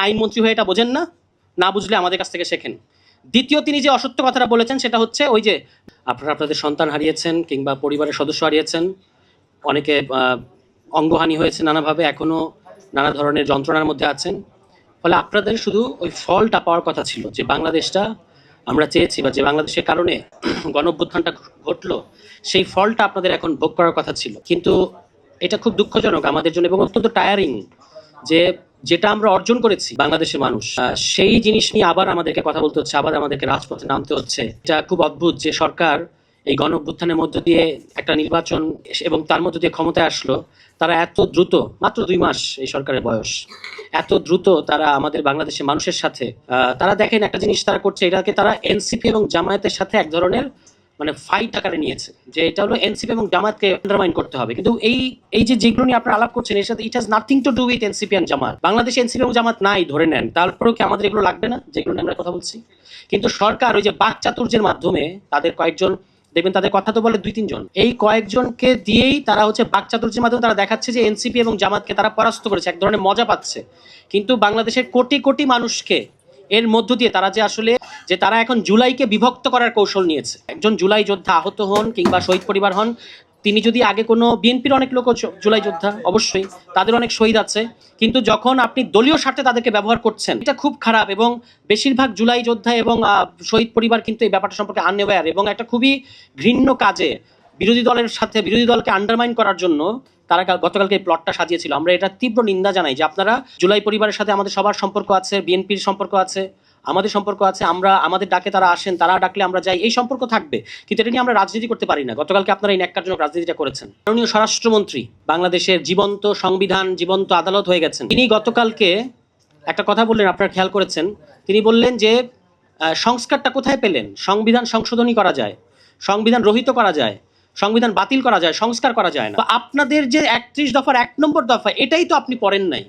আইনমন্ত্রী হয়ে এটা বোঝেন না, না বুঝলে আমাদের কাছ থেকে শেখেন। দ্বিতীয়, তিনি যে অসত্য কথাটা বলেছেন সেটা হচ্ছে ওই যে আপনারা আপনাদের সন্তান হারিয়েছেন কিংবা পরিবারের সদস্য হারিয়েছেন, অনেকে অঙ্গহানি হয়েছে নানাভাবে, এখনো নানা ধরনের যন্ত্রণার মধ্যে আছেন। ফলে আপনাদের শুধু ওই ফলটা পাওয়ার কথা ছিল, যে বাংলাদেশটা আমরা চেয়েছি বা যে বাংলাদেশের কারণে গণঅভ্যুত্থানটা ঘটলো সেই ফলটা আপনাদের এখন ভোগ করার কথা ছিল। কিন্তু এটা খুব দুঃখজনক আমাদের জন্য এবং অত্যন্ত টায়ারিং যে যেটা আমরা অর্জন করেছি বাংলাদেশের মানুষ, সেই জিনিস নিয়ে আবার আমাদেরকে কথা বলতে হচ্ছে, আবার আমাদেরকে রাজপথে নামতে হচ্ছে। এটা খুব অদ্ভুত যে সরকার এই গণঅভ্যুত্থানের মধ্য দিয়ে একটা নির্বাচন এবং তার মধ্য দিয়ে ক্ষমতায় আসলো, তারা এত দ্রুত, মাত্র 2 মাস এই সরকারের বয়স, এত দ্রুত তারা আমাদের বাংলাদেশের মানুষের সাথে তারা দেখেন একটা জিনিস তারা করছে, এটাকে তারা এনসিপি এবং জামায়াতের সাথে এক ধরনের মানে ফাইট আকারে নিয়েছে, যে এটা হলো এনসিপি এবং জামাতকে আন্ডারমাইন করতে হবে। কিন্তু এই যেগুলো নিয়ে আপনারা আলাপ করছেন এর সাথে it has nothing to do with NCP and Jamaat. বাংলাদেশে এনসিপি এবং জামাত নাই ধরে নেন, তারপরেও কি আমাদের এগুলো লাগবে না যেগুলো নিয়ে আমরা কথা বলছি? কিন্তু সরকার ওই যে বাকচাতুর্যের মাধ্যমে তাদের কয়েকজন, দেখবেন তাদের কথা তো বলে 2-3 জন, এই কয়েকজনকে দিয়েই তারা হচ্ছে বাকচাতুর্যের মাধ্যমে তারা দেখাচ্ছে যে এনসিপি এবং জামাতকে তারা পরাস্ত করেছে, এক ধরনের মজা পাচ্ছে। কিন্তু বাংলাদেশের কোটি কোটি মানুষকে এর মধ্য দিয়ে তারা যে আসলে যে তারা এখন জুলাইকে বিভক্ত করার কৌশল নিয়েছে। একজন জুলাই যোদ্ধা আহত হন কিংবা শহীদ পরিবার হন, তিনি যদি আগে কোনো বিএনপির অনেক লোক জুলাই যোদ্ধা, অবশ্যই তাদের অনেক শহীদ আছে, কিন্তু যখন আপনি দলীয় স্বার্থে তাদেরকে ব্যবহার করছেন এটা খুব খারাপ। এবং বেশিরভাগ জুলাই যোদ্ধা এবং শহীদ পরিবার কিন্তু এই ব্যাপারটা সম্পর্কে আনঅ্যাওয়্যার এবং একটা খুবই ঘৃণ্য কাজে বিরোধী দলের সাথে বিরোধী দলকে আন্ডারমাইন করার জন্য তারা গতকালকে এই প্লটটা সাজিয়েছিল। আমরা এটা তীব্র নিন্দা জানাই যে আপনারা জুলাই পরিবারের সাথে আমাদের সবার সম্পর্ক আছে, বিএনপির সম্পর্ক আছে, আমাদের সম্পর্ক আছে, আমরা আমাদের ডাকে তারা আসেন, তারা ডাকলে আমরা যাই, এই সম্পর্ক থাকবে, কিন্তু এটা নিয়ে আমরা রাজনীতি করতে পারি না। গতকালকে আপনারা এই ন্যাক্কারজনক রাজনীতিটা করেছেন। মাননীয় স্বরাষ্ট্রমন্ত্রী বাংলাদেশের জীবন্ত সংবিধান, জীবন্ত আদালত হয়ে গেছেন, তিনি গতকালকে একটা কথা বললেন, আপনারা খেয়াল করেছেন, তিনি বললেন যে সংস্কারটা কোথায় পেলেন? সংবিধান সংশোধনী করা যায়, সংবিধান রহিত করা যায়, সংবিধান বাতিল করা যায়, সংস্কার করা যায় না। তো আপনাদের যে 31 দফার 1 নম্বর দফা, এটাই তো আপনি পড়েন নাই।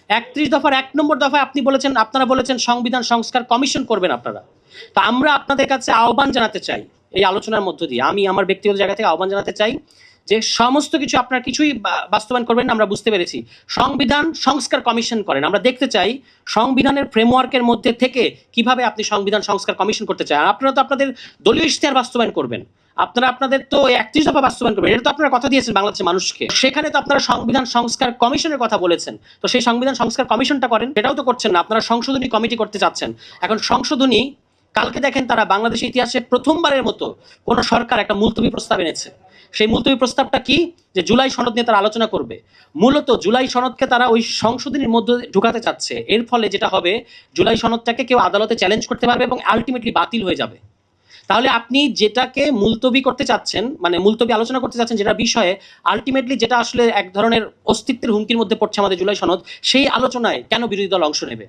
31 দফার 1 নম্বর দফায় আপনি বলেছেন, আপনারা বলেছেন সংবিধান সংস্কার কমিশন করবেন আপনারা। তো আমরা আপনাদের কাছে আহ্বান জানাতে চাই, এই আলোচনার মধ্য দিয়ে আমি আমার ব্যক্তিগত জায়গা থেকে আহ্বান জানাতে চাই যে সমস্ত কিছু আপনার কিছুই বাস্তবায়ন করবেন না, আমরা বুঝতে পেরেছি, সংবিধান সংস্কার কমিশন করেন। আমরা দেখতে চাই সংবিধানের ফ্রেমওয়ার্কের মধ্যে থেকে কিভাবে আপনি সংবিধান সংস্কার কমিশন করতে চান। আপনারা তো আপনাদের দলীয় ইশতেহার বাস্তবায়ন করবেন, আপনারা আপনাদের তো 31 দফা বাস্তবায়ন করবেন, এটা তো আপনারা কথা দিয়েছেন বাংলাদেশের মানুষকে, সেখানে তো আপনারা সংবিধান সংস্কার কমিশনের কথা বলেছেন। তো সেই সংবিধান সংস্কার কমিশনটা করেন, সেটাও তো করছেন না, আপনারা সংশোধনী কমিটি করতে চাচ্ছেন। এখন সংশোধনী, কালকে দেখেন তারা বাংলাদেশের ইতিহাসে প্রথমবারের মতো কোন সরকার একটা মুলতবি প্রস্তাব এনেছে। সেই মুলতবি প্রস্তাবটা কি? যে জুলাই সনদ নিয়ে তারা আলোচনা করবে। মূলত জুলাই সনদকে তারা ওই সংশোধনীর মধ্যে ঢুকাতে চাচ্ছে। এর ফলে যেটা হবে, জুলাই সনদটাকে কেউ আদালতে চ্যালেঞ্জ করতে পারবে এবং আলটিমেটলি বাতিল হয়ে যাবে। তাহলে আপনি যেটাকে মুলতবি করতে চাচ্ছেন, মানে মুলতবি আলোচনা করতে চাচ্ছেন, যেটা বিষয়ে আলটিমেটলি যেটা আসলে এক ধরনের অস্তিত্বের হুমকির মধ্যে পড়ছে আমাদের জুলাই সনদ, সেই আলোচনায় কেন বিরোধী দল অংশ নেবে?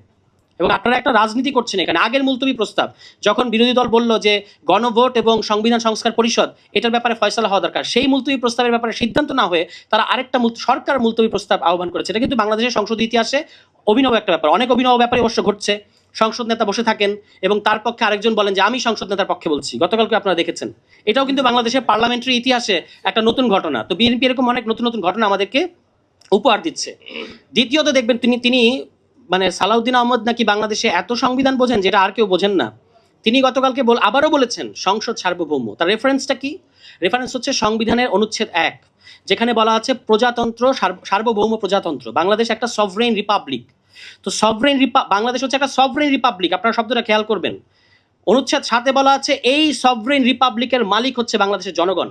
এবং আপনারা একটা রাজনীতি করছেন এখানে। আগের মুলতবি প্রস্তাব যখন বিরোধী দল বলল যে গণভোট এবং সংবিধান সংস্কার পরিষদ এটার ব্যাপারে ফয়সালা হওয়া দরকার, সেই মুলতবি প্রস্তাবের ব্যাপারে সিদ্ধান্ত না হয়ে তারা আরেকটা সরকার মুলতবি প্রস্তাব আহ্বান করেছে। এটা কিন্তু বাংলাদেশের সংসদ ইতিহাসে অভিনব একটা ব্যাপার। অনেক অভিনব ব্যাপারে অবশ্য ঘটছে, সংসদ নেতা বসে থাকেন এবং তার পক্ষে আরেকজন বলেন যে আমি সংসদ নেতার পক্ষে বলছি। গতকালকে আপনারা দেখেছেন, এটাও কিন্তু বাংলাদেশের পার্লামেন্টারি ইতিহাসে একটা নতুন ঘটনা। তো বিএনপি এরকম অনেক নতুন নতুন ঘটনা আমাদেরকে উপহার দিচ্ছে। দ্বিতীয়ত দেখবেন তিনি মানে সালাউদ্দিন আহমদ নাকি বাংলাদেশে এত সংবিধান বোঝেন যেটা আর কেউ বোঝেন না। তিনি গতকালকে আবারও বলেছেন সংসদ সার্বভৌম। তার রেফারেন্সটা কি? রেফারেন্স হচ্ছে সংবিধানের অনুচ্ছেদ 1, যেখানে বলা আছে প্রজাতন্ত্র, সার্বভৌম প্রজাতন্ত্র। বাংলাদেশ একটা সভরেন রিপাবলিক। তো বাংলাদেশ হচ্ছে একটা সভরেন রিপাবলিক, আপনারা শব্দটা খেয়াল করবেন। অনুচ্ছেদ 7-এ বলা আছে এই সভরেন রিপাবলিকের মালিক হচ্ছে বাংলাদেশের জনগণ।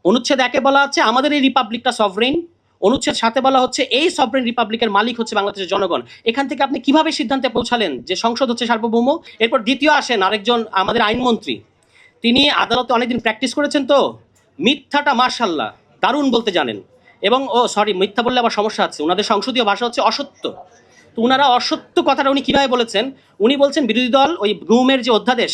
অনুচ্ছেদ 1-এ বলা আছে আমাদের এই রিপাবলিকটা সভরেন। অনুচ্ছেদ 7-এ বলা হচ্ছে এই সভরেন রিপাবলিকের মালিক হচ্ছে বাংলাদেশের জনগণ। এখান থেকে আপনি কিভাবে সিদ্ধান্তে পৌঁছালেন যে সংসদ হচ্ছে সার্বভৌম? এরপর দ্বিতীয় আসেন আরেকজন আমাদের আইনমন্ত্রী, তিনি আদালতে অনেকদিন প্র্যাকটিস করেছেন, তো মিথ্যাটা মার্শাল্লাহ দারুণ বলতে জানেন। এবং মিথ্যা বললে আবার সমস্যা আছে, ওনাদের সংসদীয় ভাষা হচ্ছে অসত্য। তো ওনারা অসত্য কথাটা উনি কিভাবে বলেছেন? উনি বলছেন বিরোধী দল ওই গুমের যে অধ্যাদেশ,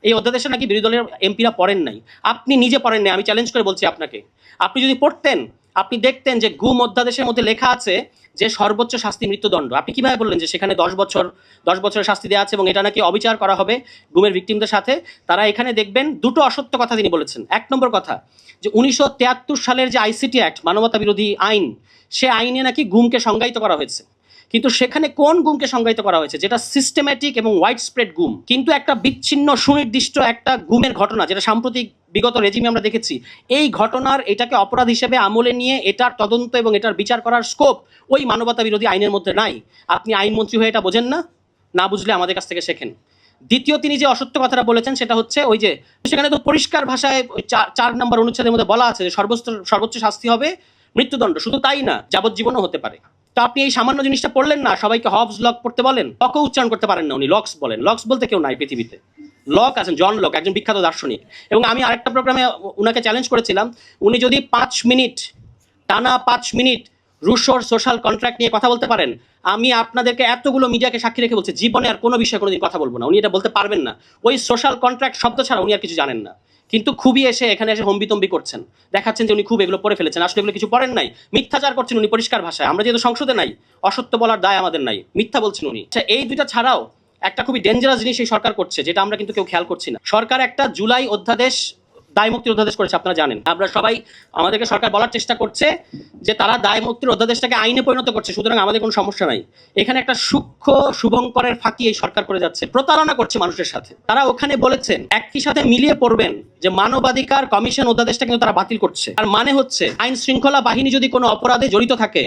এই অধ্যাদেশে নাকি বিরোধী দলের এমপিরা পড়েন নাই। আপনি নিজে পড়েন নাই, আমি চ্যালেঞ্জ করে বলছি আপনাকে। আপনি যদি পড়তেন আপনি দেখতেন যে গুম অধ্যাদেশের মধ্যে লেখা আছে যে সর্বোচ্চ শাস্তি মৃত্যুদণ্ড। আপনি কিভাবে বললেন যে সেখানে 10 বছরের শাস্তি দেওয়া আছে এবং এটা নাকি অবিচার করা হবে গুমের ভিকটিমদের সাথে? তারা এখানে দেখবেন দুটো অসত্য কথা তিনি বলেছেন। 1 নম্বর কথা, যে 1973 সালের যে আইসিটি অ্যাক্ট, মানবতা বিরোধী আইন, সে আইনে নাকি গুমকে সংজ্ঞায়িত করা হয়েছে। কিন্তু সেখানে কোন গুমকে সংজ্ঞায়িত করা হয়েছে, যেটা সিস্টেম্যাটিক এবং ওয়াইড স্প্রেড গুম। কিন্তু একটা বিচ্ছিন্ন সুনির্দিষ্ট একটা গুমের ঘটনা, যেটা সাম্প্রতিক বিগত রেজিমে আমরা দেখেছি, এই ঘটনার এটাকে অপরাধ হিসেবে আমলে নিয়ে এটার তদন্ত এবং এটার বিচার করার স্কোপ ওই মানবতা বিরোধী আইনের মধ্যে নাই। আপনি আইনমন্ত্রী হয়ে এটা বোঝেন না, না বুঝলে আমাদের কাছ থেকে শেখেন। দ্বিতীয়, তিনি যে অসত্য কথাটা বলেছেন সেটা হচ্ছে ওই যে সেখানে তো পরিষ্কার ভাষায় 4 নম্বর অনুচ্ছেদের মধ্যে বলা আছে যে সর্বোচ্চ শাস্তি হবে মৃত্যুদণ্ড। শুধু তাই না, যাবজ্জীবনও হতে পারে। তো আপনি এই সামান্য জিনিসটা পড়লেন না, সবাইকে হবস লক পড়তে বলেন, লকও উচ্চারণ করতে পারেন না, উনি লক্স বলেন। লক্স বলতে কেউ নাই পৃথিবীতে, লক আছেন জন লক, একজন বিখ্যাত দার্শনিক। এবং আমি আরেকটা প্রোগ্রামে উনাকে চ্যালেঞ্জ করেছিলাম, উনি যদি 5 মিনিট টানা 5 মিনিট রুশোর সোশ্যাল কন্ট্রাক্ট নিয়ে কথা বলতে পারেন, আমি আপনাদেরকে এতগুলো মিডিয়াকে সাক্ষী রেখে বলছি জীবনে আর কোনো বিষয়ে কোনোদিন কথা বলবো না। উনি এটা বলতে পারবেন না, ওই সোশ্যাল কন্ট্রাক্ট শব্দ ছাড়া উনি আর কিছু জানেন না। কিন্তু খুবই এখানে এসে হম্বিতম্বি করছেন, দেখাচ্ছেন যে উনি খুব এগুলো পড়ে ফেলেছেন। আসলে এগুলো কিছু পড়েন নাই, মিথ্যাচার করছেন উনি পরিষ্কার ভাষায়। আমরা যেহেতু সংসদে নাই, অসত্য বলার দায় আমাদের নাই, মিথ্যা বলছেন উনি। আচ্ছা, এই দুইটা ছাড়াও একটা খুবই ডেঞ্জারাস জিনিস এই সরকার করছে, যেটা আমরা কিন্তু কেউ খেয়াল করছি না। সরকার একটা জুলাই অধ্যাদেশ, দায় মুক্তির অধ্যাদেশ করেছে, আপনারা জানেন। আমরা সবাই, আমাদেরকে সরকার বলার চেষ্টা করছে যে তারা দায় মুক্তির অধ্যাদেশটাকে আইনে পরিণত করছে, সুতরাং আমাদের কোনো সমস্যা নাই। এখানে একটা সূক্ষ্ম শুভঙ্করের ফাঁকি এই সরকার করে যাচ্ছে, প্রতারণা করছে মানুষের সাথে। তারা ওখানে বলেছেন একই সাথে মিলিয়ে পড়বেন যে মানবাধিকার কমিশন অধ্যাদেশটা কিন্তু তারা বাতিল করছে। আর মানে হচ্ছে আইন শৃঙ্খলা বাহিনী যদি কোনো অপরাধে জড়িত থাকে,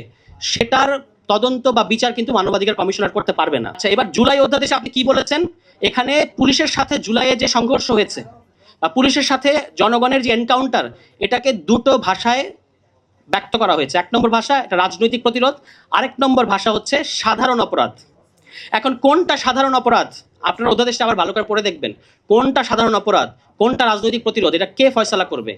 সেটার তদন্ত বা বিচার কিন্তু মানবাধিকার কমিশনার করতে পারবে না। আচ্ছা, এবার জুলাই অধ্যাদেশে আপনি কি বলেছেন? এখানে পুলিশের সাথে জুলাইয়ে যে সংঘর্ষ হয়েছে বা পুলিশের সাথে জনগণের যে এনকাউন্টার, এটাকে দুটো ভাষায় ব্যক্ত করা হয়েছে। 1 নম্বর ভাষা এটা রাজনৈতিক প্রতিরোধ, আরেক নম্বর ভাষা হচ্ছে সাধারণ অপরাধ। এখন কোনটা সাধারণ অপরাধ আপনার অধ্যাদেশটা আবার ভালো করে পড়ে দেখবেন, কোনটা সাধারণ অপরাধ কোনটা রাজনৈতিক প্রতিরোধ, এটা কে ফয়সালা করবে?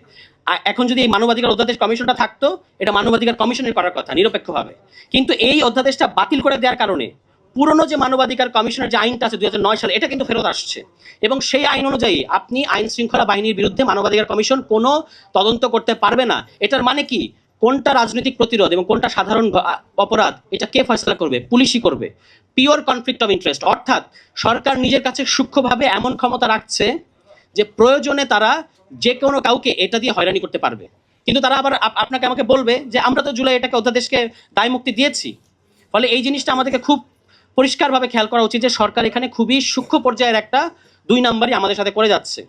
এখন যদি এই মানবাধিকার অধ্যাদেশ কমিশনটা থাকতো, এটা মানবাধিকার কমিশনের করার কথা নিরপেক্ষভাবে। কিন্তু এই অধ্যাদেশটা বাতিল করে দেওয়ার কারণে পুরনো যে মানবাধিকার কমিশনের যে আইনটা আছে 2009 সালে, এটা কিন্তু ফেরত আসছে। এবং সেই আইন অনুযায়ী আপনি আইন শৃঙ্খলা বাহিনীর বিরুদ্ধে মানবাধিকার কমিশন কোনো তদন্ত করতে পারবে না। এটার মানে কি, কোনটা রাজনৈতিক প্রতিরোধ এবং কোনটা সাধারণ অপরাধ, এটা কে ফয়সলা করবে? পুলিশই করবে। পিওর কনফ্লিক্ট অফ ইন্টারেস্ট, অর্থাৎ সরকার নিজের কাছে সূক্ষ্মভাবে এমন ক্ষমতা রাখছে যে প্রয়োজনে তারা যে কোনো কাউকে এটা দিয়ে হয়রানি করতে পারবে। কিন্তু তারা আবার আপনাকে আমাকে বলবে যে আমরা তো জুলাই এটাকে অধ্যাদেশকে দায় মুক্তি দিয়েছি। ফলে এই জিনিসটা আমাদেরকে খুব পরিষ্কারভাবে খেয়াল করা উচিত যে সরকার এখানে খুবই সূক্ষ্ম পর্যায়ের একটা 2 নাম্বারই আমাদের সাথে করে যাচ্ছে।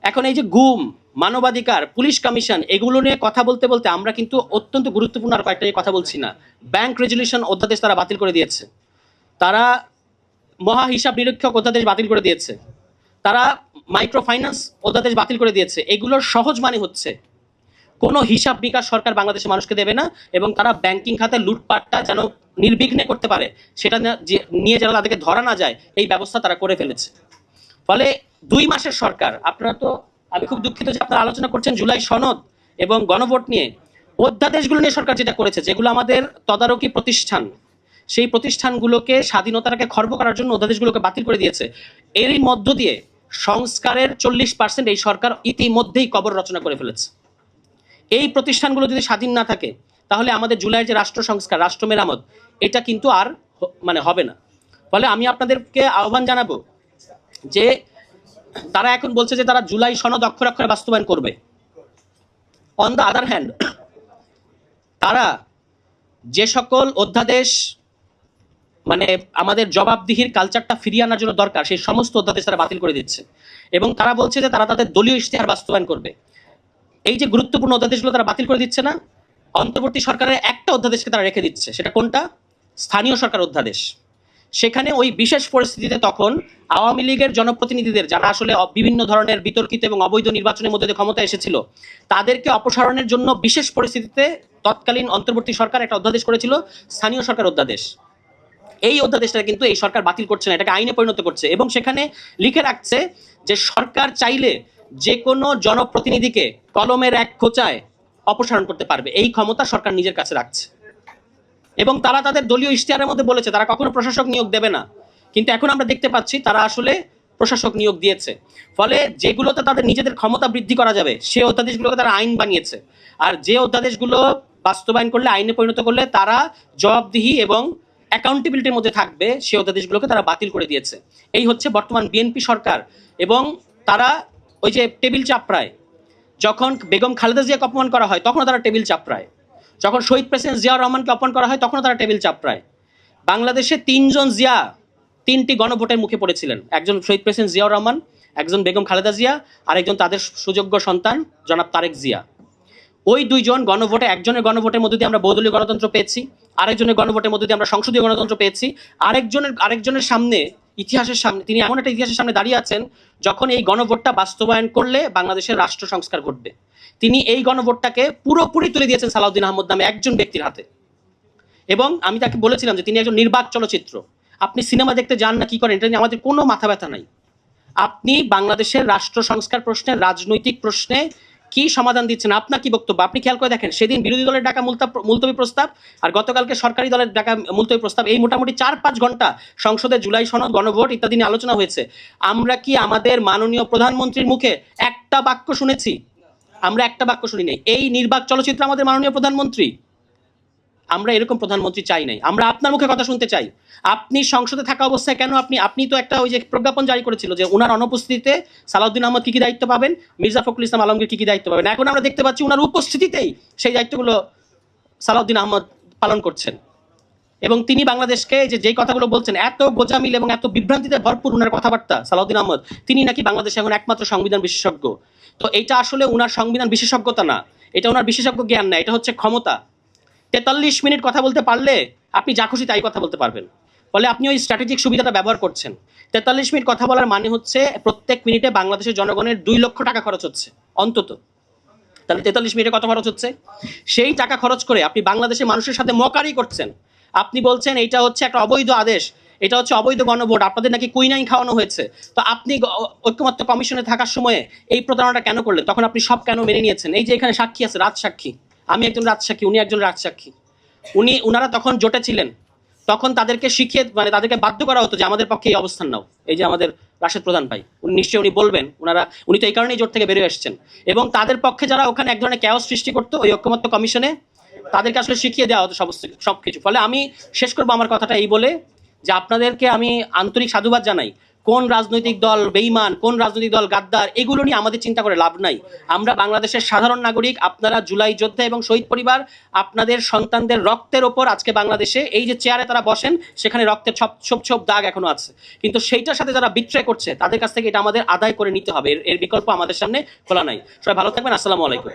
এখন এই যে গুম, মানবাধিকার, পুলিশ কমিশন, এগুলো নিয়ে কথা বলতে বলতে আমরা কিন্তু অত্যন্ত গুরুত্বপূর্ণ আর কয়েকটা কথা বলছি না। ব্যাংক রেজুলেশন অধ্যাদেশ তারা বাতিল করে দিয়েছে, তারা মহা হিসাব নিরীক্ষক অধ্যাদেশ বাতিল করে দিয়েছে, তারা মাইক্রো ফাইন্যান্স অধ্যাদেশ বাতিল করে দিয়েছে। এগুলোর সহজ মানে হচ্ছে কোনো হিসাব বিকাশ সরকার বাংলাদেশের মানুষকে দেবে না, এবং তারা ব্যাংকিং খাতে লুটপাটটা যেন নির্বিঘ্নে করতে পারে, সেটা নিয়ে যেন তাদেরকে ধরা না যায়, এই ব্যবস্থা তারা করে ফেলেছে। ফলে 2 মাসের সরকার, আপনারা তো, আমি খুব দুঃখিত যে আপনারা আলোচনা করছেন জুলাই সনদ এবং গণভোট নিয়ে। অধ্যাদেশগুলো নিয়ে সরকার যেটা করেছে, যেগুলো আমাদের তদারকি প্রতিষ্ঠান, সেই প্রতিষ্ঠানগুলোকে স্বাধীনতাটাকে খর্ব করার জন্য অধ্যাদেশগুলোকে বাতিল করে দিয়েছে। এরই মধ্য দিয়ে সংস্কারের 40% এই সরকার ইতিমধ্যেই কবর রচনা করে ফেলেছে। এই প্রতিষ্ঠানগুলো যদি স্বাধীন না থাকে, তাহলে আমাদের জুলাইয়ের যে রাষ্ট্র সংস্কার, রাষ্ট্র মেরামত, এটা কিন্তু আর মানে হবে না। ফলে আমি আপনাদেরকে আহ্বান জানাবো যে তারা এখন বলছে যে তারা জুলাই সনদ অক্ষরে অক্ষরে বাস্তবায়ন করবে। অন দ্য আদার হ্যান্ড, তারা যে সকল অধ্যাদেশ মানে আমাদের জবাবদিহির কালচারটা ফিরিয়ে আনার জন্য দরকার, সেই সমস্ত অধ্যাদেশ তারা বাতিল করে দিচ্ছে। এবং তারা বলছে যে তারা তাদের দলীয় ইশতেহার বাস্তবায়ন করবে। এই যে গুরুত্বপূর্ণ অধ্যাদেশগুলো তারা বাতিল করে দিচ্ছে না, অন্তর্বর্তী সরকারের একটা অধ্যাদেশকে তারা রেখে দিচ্ছে। সেটা কোনটা? স্থানীয় সরকার অধ্যাদেশ। সেখানে ওই বিশেষ পরিস্থিতিতে তখন আওয়ামী লীগের জনপ্রতিনিধিদের, যারা আসলে বিভিন্ন ধরনের বিতর্কিত এবং অবৈধ নির্বাচনের মধ্যে দিয়ে ক্ষমতা এসেছিল, তাদেরকে অপসারণের জন্য বিশেষ পরিস্থিতিতে তৎকালীন অন্তর্বর্তী সরকার একটা অধ্যাদেশ করেছিল, স্থানীয় সরকার অধ্যাদেশ। এই অধ্যাদেশটা কিন্তু এই সরকার বাতিল করছে না, এটাকে আইনে পরিণত করছে। এবং সেখানে লিখে রাখছে যে সরকার চাইলে যে কোনো জনপ্রতিনিধিকে কলমের এক খোঁচায় অপসারণ করতে পারবে, এই ক্ষমতা সরকার নিজের কাছে রাখছে। এবং তারা তাদের দলীয় ইশতেহারের মধ্যে বলেছে তারা কখনো প্রশাসক নিয়োগ দেবে না, কিন্তু এখন আমরা দেখতে পাচ্ছি তারা আসলে প্রশাসক নিয়োগ দিয়েছে। ফলে যেগুলোতে তাদের নিজেদের ক্ষমতা বৃদ্ধি করা যাবে, সেই অধ্যাদেশগুলোকে তারা আইন বানিয়েছে। আর যে অধ্যাদেশগুলো বাস্তবায়ন করলে, আইনে পরিণত করলে তারা জবাবদিহি এবং অ্যাকাউন্টেবিলিটির মধ্যে থাকবে, সেই অধ্যাদেশগুলোকে তারা বাতিল করে দিয়েছে। এই হচ্ছে বর্তমান বিএনপি সরকার। এবং তারা ওই যে টেবিল চাপড়ায়, যখন বেগম খালেদা জিয়াকে অপমান করা হয় তখনও তারা টেবিল চাপড়ায়, যখন শহীদ প্রেসিডেন্ট জিয়াউর রহমানকে অপমান করা হয় তখনও তারা টেবিল চাপড়ায়। বাংলাদেশে তিনজন জিয়া তিনটি গণভোটের মুখে পড়েছিলেন, একজন শহীদ প্রেসিডেন্ট জিয়াউর রহমান, একজন বেগম খালেদা জিয়া, আর একজন তাদের সুযোগ্য সন্তান জনাব তারেক জিয়া। ওই দুইজন গণভোটে, একজনের গণভোটের মধ্যে দিয়ে আমরা বহুদলীয় গণতন্ত্র পেয়েছি, আরেকজনের গণভোটের মধ্যে দিয়ে আমরা সংসদীয় গণতন্ত্র পেয়েছি। আরেকজনের সামনে, ইতিহাসের সামনে, তিনি এমন একটা ইতিহাসের সামনে দাঁড়িয়ে আছেন যখন এই গণভোটটা বাস্তবায়ন করলে বাংলাদেশের রাষ্ট্র সংস্কার ঘটবে। তিনি এই গণভোটটাকে পুরোপুরি তুলে দিয়েছেন সালাউদ্দিন আহমদ নামে একজন ব্যক্তির হাতে। এবং আমি তাকে বলেছিলাম যে তিনি একজন নির্বাক চলচ্চিত্র, আপনি সিনেমা দেখতে যান না কি করেন এটা নিয়ে আমাদের কোনো মাথা ব্যথা নাই। আপনি বাংলাদেশের রাষ্ট্র সংস্কার প্রশ্নে, রাজনৈতিক প্রশ্নে কি সমাধান দিচ্ছেন, আপনার কি বক্তব্য? আপনি খেয়াল করে দেখেন, সেদিন বিরোধী দলের ডাকা মুলতবি প্রস্তাব আর গতকালকে সরকারি দলের ডাকা মুলতবি প্রস্তাব, এই মোটামুটি 4-5 ঘন্টা সংসদে জুলাই সনদ, গণভোট ইত্যাদি নিয়ে আলোচনা হয়েছে। আমরা কি আমাদের মাননীয় প্রধানমন্ত্রীর মুখে একটা বাক্য শুনেছি? আমরা একটা বাক্য শুনি নাই। এই নির্বাক চলচ্চিত্র আমাদের মাননীয় প্রধানমন্ত্রী। আমরা এরকম প্রধানমন্ত্রী চাই নাই, আমরা আপনার মুখে কথা শুনতে চাই। আপনি সংসদে থাকা অবস্থায় কেন আপনি তো একটা ওই যে প্রজ্ঞাপন জারি করেছিল যে ওনার অনুপস্থিতিতে সালাউদ্দিন আহমদ কি দায়িত্ব পাবেন, মির্জা ফখরুল ইসলাম আলমগীর কি দায়িত্ব পাবেন। এখন আমরা দেখতে পাচ্ছি ওনার উপস্থিতিতেই সেই দায়িত্বগুলো সালাউদ্দিন আহমদ পালন করছেন। এবং তিনি বাংলাদেশকে যেই কথাগুলো বলছেন, এত গোজামিল এবং এত বিভ্রান্তিতে ভরপুর ওনার কথাবার্তা, সালাউদ্দিন আহমদ তিনি নাকি বাংলাদেশে এখন একমাত্র সংবিধান বিশেষজ্ঞ। তো এটা আসলে ওনার সংবিধান বিশেষজ্ঞতা না, এটা ওনার বিশেষজ্ঞ জ্ঞান না, এটা হচ্ছে ক্ষমতা। 43 মিনিট কথা বলতে পারলে আপনি যা খুশি তাই কথা বলতে পারবেন। ফলে আপনি ওই স্ট্র্যাটেজিক সুবিধাটা ব্যবহার করছেন। 43 মিনিট কথা বলার মানে হচ্ছে প্রত্যেক মিনিটে বাংলাদেশের জনগণের 2 লক্ষ টাকা খরচ হচ্ছে অন্তত। তাহলে 43 মিনিটে কত খরচ হচ্ছে? সেই টাকা খরচ করে আপনি বাংলাদেশের মানুষের সাথে মকারি করছেন। আপনি বলছেন এইটা হচ্ছে একটা অবৈধ আদেশ, এটা হচ্ছে অবৈধ গণভোট, আপনাদের নাকি কুইনাইন খাওয়ানো হয়েছে। তো আপনি ঐক্যমত্য কমিশনে থাকার সময়ে এই প্রতারণাটা কেন করলেন? তখন আপনি সব কেন মেনে নিয়েছেন? এই যে এখানে সাক্ষী আছে, রাজসাক্ষী, আমি একজন রাজসাক্ষী, উনি একজন রাজসাক্ষী। উনারা তখন জোটে ছিলেন, তখন তাদেরকে শিখিয়ে, মানে তাদেরকে বাধ্য করা হতো যে আমাদের পক্ষে এই অবস্থান নাও। এই যে আমাদের রাশেদ প্রধান ভাই, উনি বলবেন, উনি তো এই কারণেই জোট থেকে বেরিয়ে এসেছেন। এবং তাদের পক্ষে যারা ওখানে এক ধরনের ক্যাওস সৃষ্টি করতো ওই ঐক্যমত্য কমিশনে, তাদেরকে আসলে শিখিয়ে দেওয়া হতো সবকিছু। ফলে আমি শেষ করবো আমার কথাটা এই বলে যে আপনাদেরকে আমি আন্তরিক সাধুবাদ জানাই। কোন রাজনৈতিক দল বেঈমান, কোন রাজনৈতিক দল গাদ্দার, এগুলো নিয়ে আমাদের চিন্তা করে লাভ নাই। আমরা বাংলাদেশের সাধারণ নাগরিক, আপনারা জুলাই যোদ্ধা এবং শহীদ পরিবার, আপনাদের সন্তানদের রক্তের ওপর আজকে বাংলাদেশে এই যে চেয়ারে তারা বসেন, সেখানে রক্তের ছোপ দাগ এখনো আছে। কিন্তু সেইটার সাথে যারা বিট্রে করছে তাদের কাছ থেকে এটা আমাদের আদায় করে নিতে হবে, এর বিকল্প আমাদের সামনে খোলা নাই। সবাই ভালো থাকবেন, আসসালামু আলাইকুম।